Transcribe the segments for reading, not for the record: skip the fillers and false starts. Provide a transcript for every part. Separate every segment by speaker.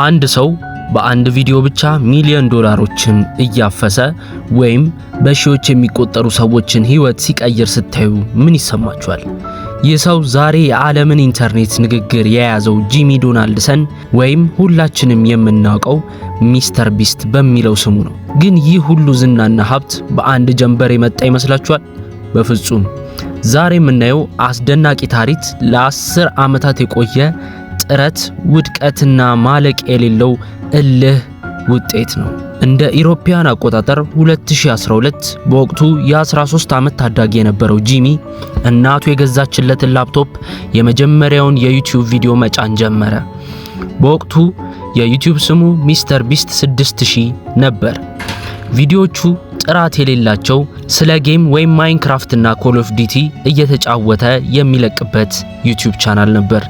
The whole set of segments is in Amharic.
Speaker 1: አንድ ሰው በአንድ ቪዲዮ ብቻ ሚሊዮን ዶላሮችን እያፈሰ ወይም በሺዎች የሚቆጠሩ ሰዎችን ህይወት ሲቀይር ስታዩ ምን ይሰማችኋል? ይህ ሰው ዛሬ የዓለምን ኢንተርኔት ንግግር የያዘው ጂሚ ዶናልድሰን ወይም ሁላችንም የምናውቀው ሚስተር ቢስት በሚለው ስሙ ነው። ግን ይህ ሁሉ ዝናና ሀብት በአንድ ጀንበር የመጣ ይመስላችኋል? በፍጹም። ዛሬ የምናየው አስደናቂ ታሪክ ለ10 ዓመታት የቆየ ጥረት፣ ውድቀትና ማለቅ የሌለው እልህ ውጤት ነው። እንደ ኢሮፒያን አቆጣጠር 2012 በወቅቱ የ13 ዓመት ታዳጊ የነበረው ጂሚ እናቱ የገዛችለትን ላፕቶፕ የመጀመሪያውን የዩቲዩብ ቪዲዮ መጫን ጀመረ። በወቅቱ የዩቲዩብ ስሙ ሚስተር ቢስት 6000 ነበር። ቪዲዮቹ ጥራት የሌላቸው ስለ ጌም ወይም ማይንክራፍት እና ኮል ኦፍ ዲቲ እየተጫወተ የሚለቅበት ዩቲዩብ ቻናል ነበር።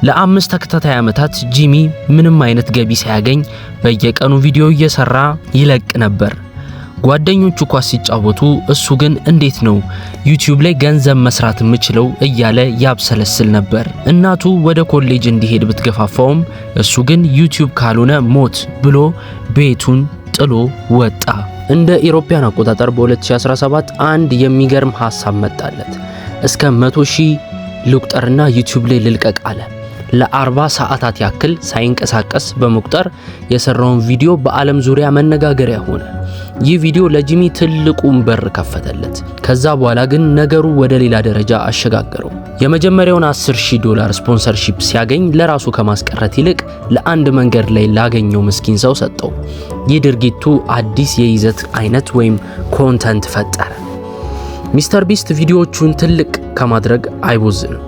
Speaker 1: ለ5 ተከታታይ ዓመታት ጂሚ ምንም አይነት ገቢ ሳያገኝ በየቀኑ ቪዲዮ እየሰራ ይለቅ ነበር። ጓደኞቹ ኳስ ሲጫወቱ እሱ ግን እንዴት ነው ዩቲዩብ ላይ ገንዘብ መስራት የምችለው እያለ ያብሰለስል ነበር። እናቱ ወደ ኮሌጅ እንዲሄድ ብትገፋፋውም እሱ ግን ዩቲዩብ ካልሆነ ሞት ብሎ ቤቱን ጥሎ ወጣ። እንደ ኢሮፒያን አቆጣጠር በ2017 አንድ የሚገርም ሐሳብ መጣለት። እስከ 100,000 ልቁጠርና ዩቲዩብ ላይ ልልቀቅ አለ። ለ40 ሰዓታት ያክል ሳይንቀሳቀስ በመቁጠር የሰራውን ቪዲዮ በዓለም ዙሪያ መነጋገሪያ ሆነ። ይህ ቪዲዮ ለጂሚ ትልቁን በር ከፈተለት። ከዛ በኋላ ግን ነገሩ ወደ ሌላ ደረጃ አሸጋገረው። የመጀመሪያውን $10,000 ስፖንሰርሺፕ ሲያገኝ ለራሱ ከማስቀረት ይልቅ ለአንድ መንገድ ላይ ላገኘው ምስኪን ሰው ሰጠው። ይህ ድርጊቱ አዲስ የይዘት አይነት ወይም ኮንተንት ፈጠረ። ሚስተር ቢስት ቪዲዮዎቹን ትልቅ ከማድረግ አይቦዝንም።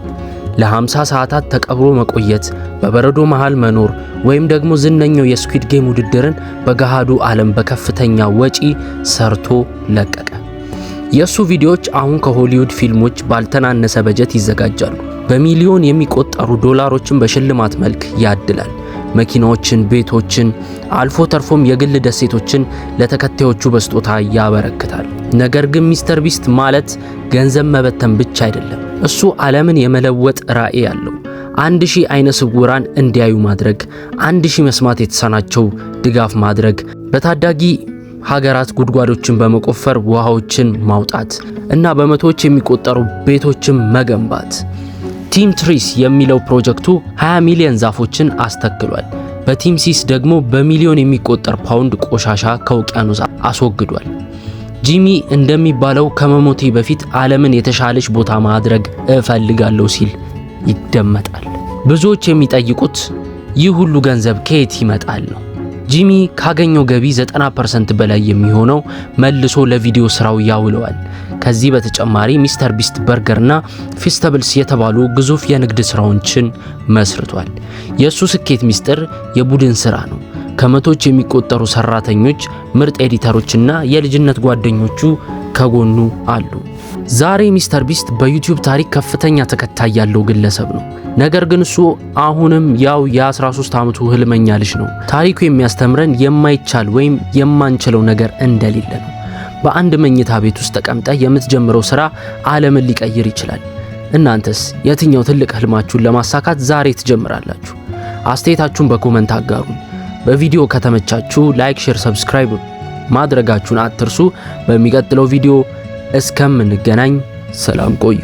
Speaker 1: ለ50 ሰዓታት ተቀብሮ መቆየት፣ በበረዶ መሃል መኖር ወይም ደግሞ ዝነኛው የስኩዊድ ጌም ውድድርን በገሃዱ ዓለም በከፍተኛ ወጪ ሰርቶ ለቀቀ። የሱ ቪዲዮዎች አሁን ከሆሊውድ ፊልሞች ባልተናነሰ በጀት ይዘጋጃሉ። በሚሊዮን የሚቆጠሩ ዶላሮችን በሽልማት መልክ ያድላል። መኪናዎችን፣ ቤቶችን፣ አልፎ ተርፎም የግል ደሴቶችን ለተከታዮቹ በስጦታ ያበረክታል። ነገር ግን ሚስተር ቢስት ማለት ገንዘብ መበተን ብቻ አይደለም። እሱ ዓለምን የመለወጥ ራዕይ ያለው 1000 አይነ ስውራን እንዲያዩ ማድረግ፣ 1000 መስማት የተሳናቸው ድጋፍ ማድረግ፣ በታዳጊ ሀገራት ጉድጓዶችን በመቆፈር ውሃዎችን ማውጣት እና በመቶዎች የሚቆጠሩ ቤቶችን መገንባት። ቲም ትሪስ የሚለው ፕሮጀክቱ 20 ሚሊዮን ዛፎችን አስተክሏል። በቲም ሲስ ደግሞ በሚሊዮን የሚቆጠር ፓውንድ ቆሻሻ ከውቅያኖስ አስወግዷል። ጂሚ እንደሚባለው ከመሞቴ በፊት ዓለምን የተሻለች ቦታ ማድረግ እፈልጋለሁ ሲል ይደመጣል። ብዙዎች የሚጠይቁት ይህ ሁሉ ገንዘብ ከየት ይመጣል ነው። ጂሚ ካገኘው ገቢ 90% በላይ የሚሆነው መልሶ ለቪዲዮ ስራው ያውለዋል። ከዚህ በተጨማሪ ሚስተር ቢስት በርገርና ፌስቲቫልስ የተባሉ ግዙፍ የንግድ ስራዎችን መስርቷል። የሱ ስኬት ሚስጥር የቡድን ስራ ነው። ከመቶዎች የሚቆጠሩ ሰራተኞች፣ ምርጥ ኤዲተሮችና የልጅነት ጓደኞቹ ከጎኑ አሉ። ዛሬ ሚስተር ቢስት በዩቲዩብ ታሪክ ከፍተኛ ተከታይ ያለው ግለሰብ ነው። ነገር ግን እሱ አሁንም ያው የ13 ዓመቱ ህልመኛ ልጅ ነው። ታሪኩ የሚያስተምረን የማይቻል ወይም የማንችለው ነገር እንደሌለ ነው። በአንድ መኝታ ቤት ውስጥ ተቀምጠ የምትጀምረው ስራ ዓለምን ሊቀይር ይችላል። እናንተስ የትኛው ትልቅ ህልማችሁን ለማሳካት ዛሬ ትጀምራላችሁ? አስተያየታችሁን በኮሜንት አጋሩን። በቪዲዮ ከተመቻችሁ ላይክ፣ ሼር፣ ሰብስክራይብ ማድረጋችሁን አትርሱ። በሚቀጥለው ቪዲዮ እስከምንገናኝ ሰላም ቆዩ።